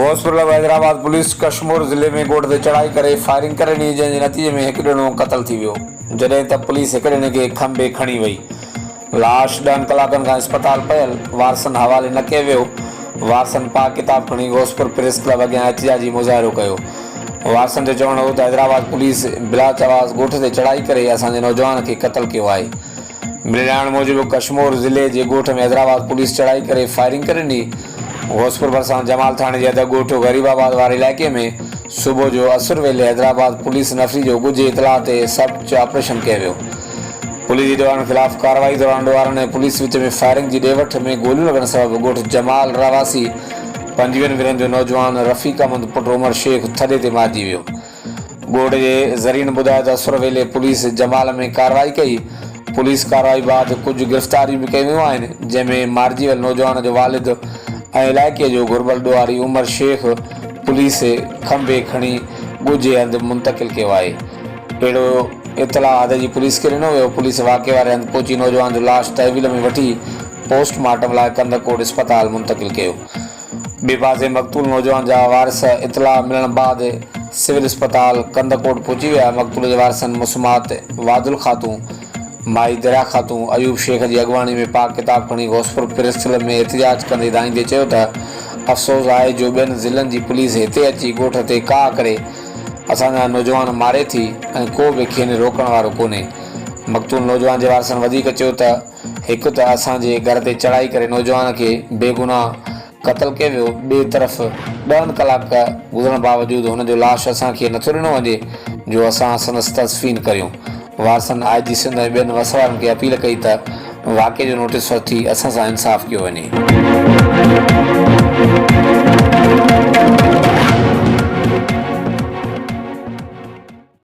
Ghospur Hyderabad police Kashmir ज़िले में गोठ ते चढ़ाई करे फायरिंग करे नी जंहिंजे नतीजे में हिकु ॼणो क़तल थी वियो जॾहिं त पुलिस हिकु ॼणे खे खंबे खणी वई। लाश 10 कलाकनि खां अस्पताल पयल वारसनि हवाले न कयो वियो। वारसनि पाक किताब खणी घोसपुर प्रेस क्लब अॻियां एहतिजाजी मुज़ाहिरो कयो। वारसनि जो चवणु हो त हैदराबाद पुलिस बिला चवास गोठ ते चढ़ाई करे असांजे नौजवान खे क़तल कयो आहे। मिले ॼाण मूजिबि कश्मीर ज़िले जे गोठ में हैदराबाद पुलिस चढ़ाई करे फायरिंग करे ॾिनी। घोसपुर भरिसां जमाल थाणे जे अधु ॻोठ गरीबाबाद वारे इलाइक़े में सुबुह जो असुर वेले हैदराबाद पुलिस नफ़री जो ॻुझे इतला ते सर्च ऑपरेशन कयो वियो। पुलिस जी ॾोहनि ख़िलाफ़ कार्रवाई दौरान ॾोहारनि ऐं पुलिस विच में फायरिंग जी ॾे वठ में गोलियूं लॻण सबबि ॻोठ जमाल रहवासी 25 वरनि जो नौजवान रफ़ीक अहमद पुट उमर शेख थॾे ते मारिजी वियो। ॻोठ जे ज़रीन ॿुधायो त असुर वेले पुलिस जमाल में कार्रवाई कई। पुलिस कार्रवाई बाद कुझु गिरफ़्तारियूं बि कयूं आहिनि, जंहिंमें मारिजी वियल नौजवान जो वालिद ऐं इलाइक़े जो घुर्बल ॾोहारी उमर शेख पुलिस खंबे खणी ॻुझे हंधि मुंतक़िल कयो आहे। अहिड़ो इतला हद जी पुलिस खे ॾिनो वियो। पुलिस वाक़े वारे हंधि पहुची नौजवान जो लाश तहवील में वठी पोस्टमार्टम लाइ कंदकोट अस्पताल मुंतक़िल कयो। ॿिए पासे मक़तूल नौजवान जा वारिस इतला मिलण बाद सिविल अस्पताल कंदकोट पहुची विया। मक़तूल जे वारिसनि मुस्मात वादुल ख़ातून, माई दरिया ख़ातून, अयूब शेख जी अॻवानी में पाक किताब खणी घोसपुर प्रेस क्लब में एहतिजाज कंदे दाईंदे चयो त अफ़सोस आहे जो ॿियनि ज़िलनि जी पुलिस हिते अची ॻोठ ते का करे असांजा नौजवान मारे थी ऐं को बि खेनि रोकण वारो कोन्हे। मक़तूल नौजवान जे वारसनि वधीक चयो त हिकु त असांजे घर ते चढ़ाई करे नौजवान खे बेगुनाह क़तल कयो वियो, ॿिए तरफ़ 10 कलाक गुज़रण बावजूदि हुनजो लाश असांखे नथो ॾिनो वञे जो असां संदसि तस्फ़ीन करियूं। वारसनि IG सिंध ऐं ॿियनि वसवारनि खे अपील कई त वाक़े जो नोटिस वठी असां सां इंसाफ़ कयो वञे।